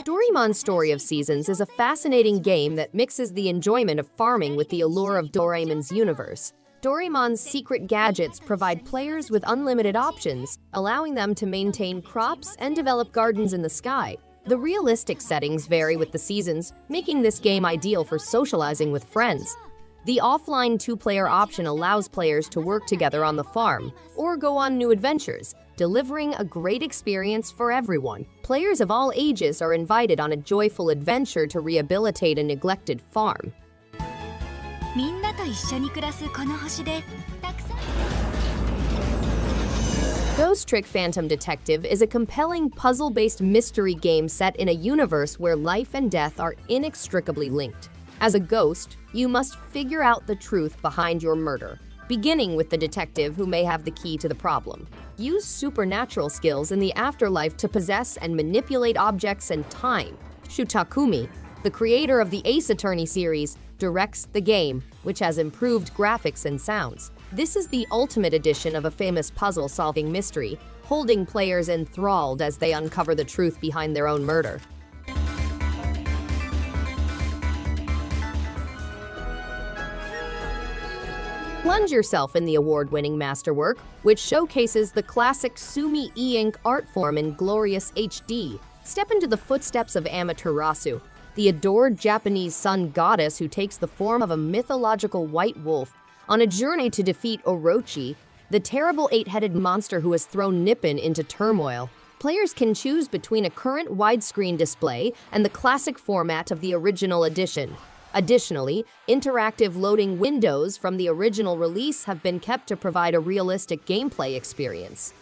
Doraemon's Story of Seasons is a fascinating game that mixes the enjoyment of farming with the allure of Doraemon's universe. Doraemon's secret gadgets provide players with unlimited options, allowing them to maintain crops and develop gardens in the sky. The realistic settings vary with the seasons, making this game ideal for socializing with friends. The offline two-player option allows players to work together on the farm or go on new adventures, delivering a great experience for everyone. Players of all ages are invited on a joyful adventure to rehabilitate a neglected farm. Ghost Trick Phantom Detective is a compelling puzzle-based mystery game set in a universe where life and death are inextricably linked. As a ghost, you must figure out the truth behind your murder, beginning with the detective who may have the key to the problem. Use supernatural skills in the afterlife to possess and manipulate objects and time. Shutakumi, the creator of the Ace Attorney series, directs the game, which has improved graphics and sounds. This is the ultimate edition of a famous puzzle-solving mystery, holding players enthralled as they uncover the truth behind their own murder. Plunge yourself in the award-winning masterwork, which showcases the classic Sumi e-ink art form in glorious HD. Step into the footsteps of Amaterasu, the adored Japanese sun goddess who takes the form of a mythological white wolf, on a journey to defeat Orochi, the terrible eight-headed monster who has thrown Nippon into turmoil. Players can choose between a current widescreen display and the classic format of the original edition. Additionally, interactive loading windows from the original release have been kept to provide a realistic gameplay experience.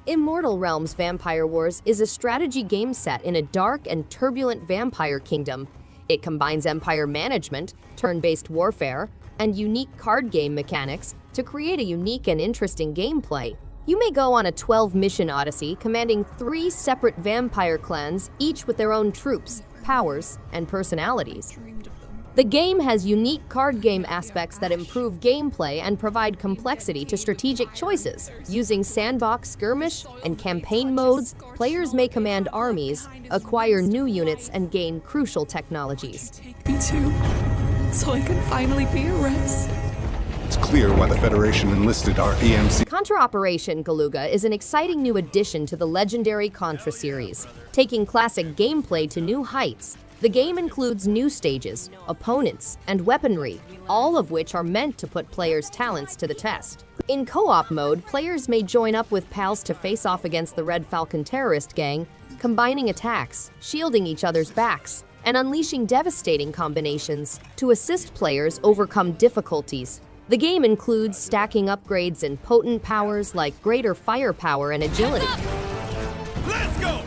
Immortal Realms Vampire Wars is a strategy game set in a dark and turbulent vampire kingdom. It combines empire management, turn-based warfare, and unique card game mechanics to create a unique and interesting gameplay. You may go on a 12-mission odyssey commanding 3 separate vampire clans, each with their own troops, powers, and personalities. The game has unique card game aspects that improve gameplay and provide complexity to strategic choices. Using sandbox, skirmish, and campaign modes, players may command armies, acquire new units, and gain crucial technologies. Take me too, so I can finally be at rest. It's clear why the Federation enlisted our EMC. Contra Operation Galuga is an exciting new addition to the legendary Contra series, taking classic gameplay to new heights. The game includes new stages, opponents, and weaponry, all of which are meant to put players' talents to the test. In co-op mode, players may join up with pals to face off against the Red Falcon terrorist gang, combining attacks, shielding each other's backs, and unleashing devastating combinations to assist players overcome difficulties. The game includes stacking upgrades and potent powers like greater firepower and agility. Let's go!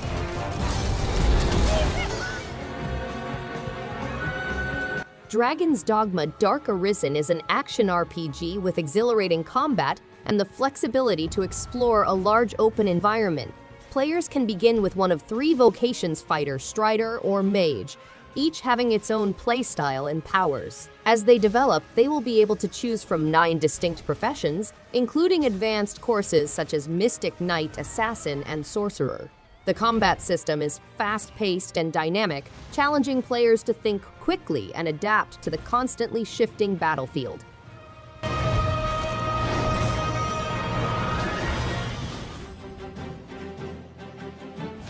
Dragon's Dogma Dark Arisen is an action RPG with exhilarating combat and the flexibility to explore a large open environment. Players can begin with one of 3 vocations: fighter, strider, or mage, each having its own playstyle and powers. As they develop, they will be able to choose from 9 distinct professions, including advanced courses such as Mystic, Knight, Assassin, and Sorcerer. The combat system is fast-paced and dynamic, challenging players to think quickly and adapt to the constantly shifting battlefield.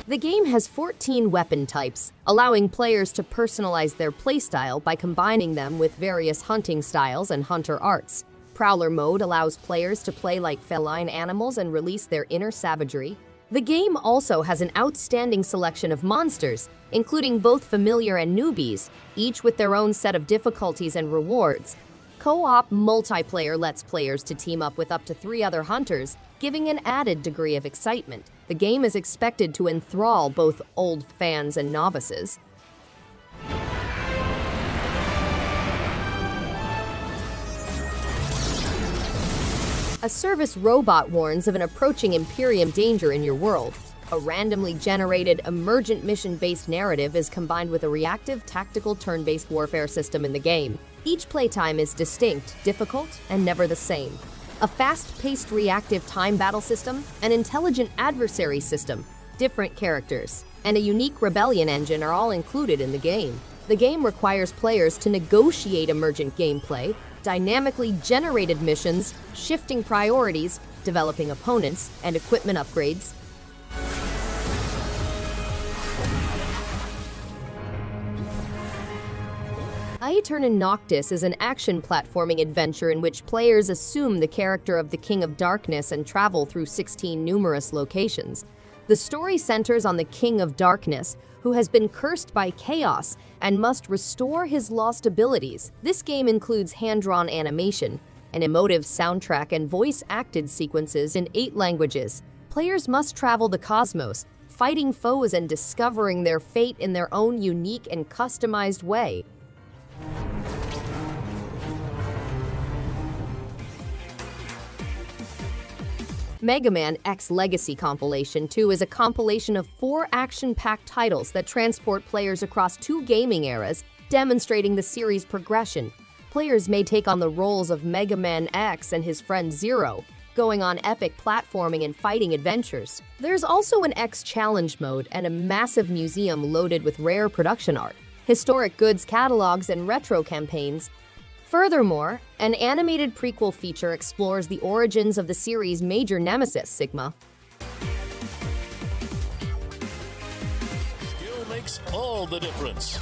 The game has 14 weapon types, allowing players to personalize their playstyle by combining them with various hunting styles and hunter arts. Prowler mode allows players to play like feline animals and release their inner savagery. The game also has an outstanding selection of monsters, including both familiar and newbies, each with their own set of difficulties and rewards. Co-op multiplayer lets players to team up with up to 3 other hunters, giving an added degree of excitement. The game is expected to enthrall both old fans and novices. A service robot warns of an approaching Imperium danger in your world. A randomly generated, emergent mission-based narrative is combined with a reactive, tactical, turn-based warfare system in the game. Each playtime is distinct, difficult, and never the same. A fast-paced reactive time battle system, an intelligent adversary system, different characters, and a unique rebellion engine are all included in the game. The game requires players to negotiate emergent gameplay, dynamically generated missions, shifting priorities, developing opponents, and equipment upgrades. Aeterna Noctis is an action platforming adventure in which players assume the character of the King of Darkness and travel through 16 numerous locations. The story centers on the King of Darkness, who has been cursed by chaos and must restore his lost abilities. This game includes hand-drawn animation, an emotive soundtrack, and voice-acted sequences in 8 languages. Players must travel the cosmos, fighting foes and discovering their fate in their own unique and customized way. Mega Man X Legacy Compilation 2 is a compilation of 4 action-packed titles that transport players across 2 gaming eras, demonstrating the series' progression. Players may take on the roles of Mega Man X and his friend Zero, going on epic platforming and fighting adventures. There's also an X Challenge mode and a massive museum loaded with rare production art, historic goods catalogs, and retro campaigns. Furthermore, an animated prequel feature explores the origins of the series' major nemesis, Sigma. Skill makes all the difference.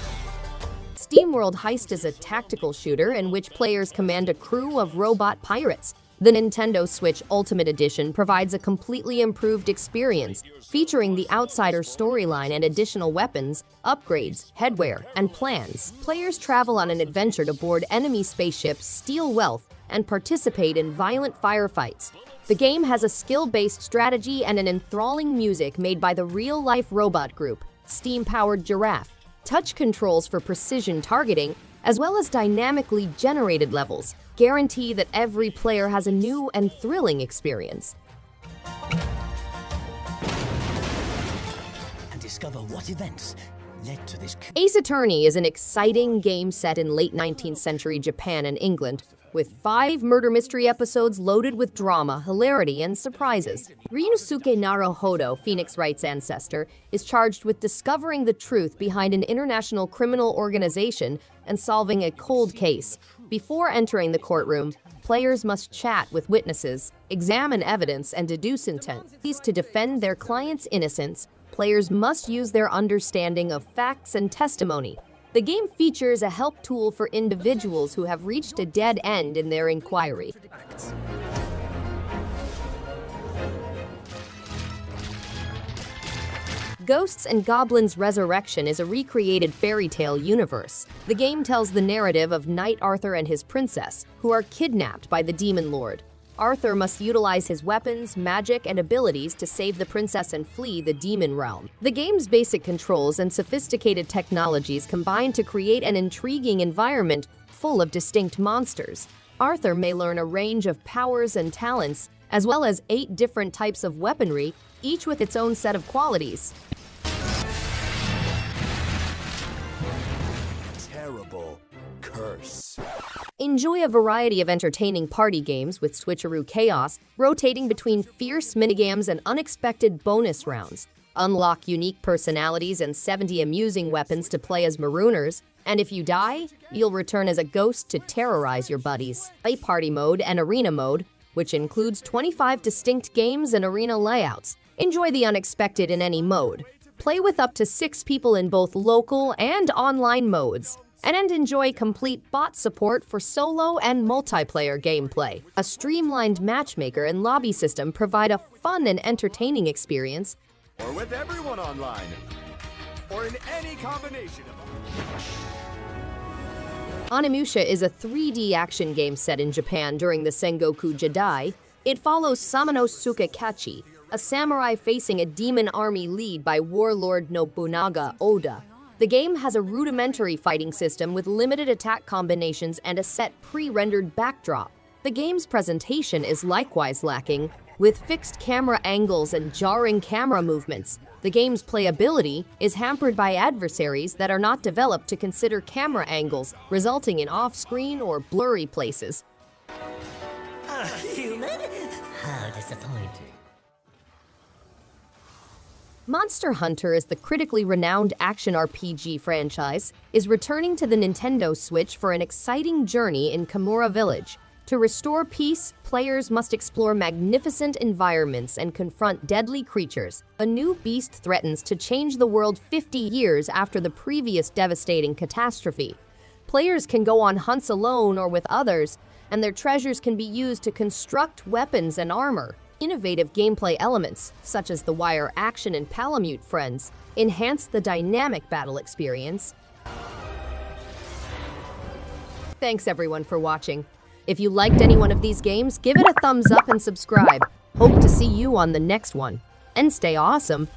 SteamWorld Heist is a tactical shooter in which players command a crew of robot pirates. The Nintendo Switch Ultimate Edition provides a completely improved experience, featuring the Outsider storyline and additional weapons, upgrades, headwear, and plans. Players travel on an adventure to board enemy spaceships, steal wealth, and participate in violent firefights. The game has a skill-based strategy and an enthralling music made by the real-life robot group, Steam-Powered Giraffe. Touch controls for precision targeting, as well as dynamically generated levels, guarantee that every player has a new and thrilling experience. And discover what events led to this. Ace Attorney is an exciting game set in late 19th century Japan and England, with 5 murder mystery episodes loaded with drama, hilarity, and surprises. Ryunosuke Naruhodo, Phoenix Wright's ancestor, is charged with discovering the truth behind an international criminal organization and solving a cold case. Before entering the courtroom, players must chat with witnesses, examine evidence, and deduce intent. To defend their client's innocence, players must use their understanding of facts and testimony. The game features a help tool for individuals who have reached a dead end in their inquiry. Ghosts and Goblins Resurrection is a recreated fairy tale universe. The game tells the narrative of Knight Arthur and his princess, who are kidnapped by the Demon Lord. Arthur must utilize his weapons, magic, and abilities to save the princess and flee the demon realm. The game's basic controls and sophisticated technologies combine to create an intriguing environment full of distinct monsters. Arthur may learn a range of powers and talents, as well as 8 different types of weaponry, each with its own set of qualities. Terrible curse. Enjoy a variety of entertaining party games with switcheroo chaos, rotating between fierce minigames and unexpected bonus rounds. Unlock unique personalities and 70 amusing weapons to play as Marooners, and if you die, you'll return as a ghost to terrorize your buddies. A party mode and arena mode, which includes 25 distinct games and arena layouts. Enjoy the unexpected in any mode. Play with up to 6 people in both local and online modes. And enjoy complete bot support for solo and multiplayer gameplay. A streamlined matchmaker and lobby system provide a fun and entertaining experience. Or with everyone online. Or in any combination of Onimusha is a 3D action game set in Japan during the Sengoku Jidai. It follows Samanosuke Kachi, a samurai facing a demon army led by Warlord Nobunaga Oda. The game has a rudimentary fighting system with limited attack combinations and a set pre-rendered backdrop. The game's presentation is likewise lacking, With fixed camera angles and jarring camera movements, the game's playability is hampered by adversaries that are not developed to consider camera angles, resulting in off-screen or blurry places. A human? How disappointing. Monster Hunter, as the critically renowned action RPG franchise, is returning to the Nintendo Switch for an exciting journey in Kamura Village. To restore peace, players must explore magnificent environments and confront deadly creatures. A new beast threatens to change the world 50 years after the previous devastating catastrophe. Players can go on hunts alone or with others, and their treasures can be used to construct weapons and armor. Innovative gameplay elements, such as the wire action and Palamute friends, enhance the dynamic battle experience. Thanks everyone for watching. If you liked any one of these games, give it a thumbs up and subscribe. Hope to see you on the next one. And stay awesome!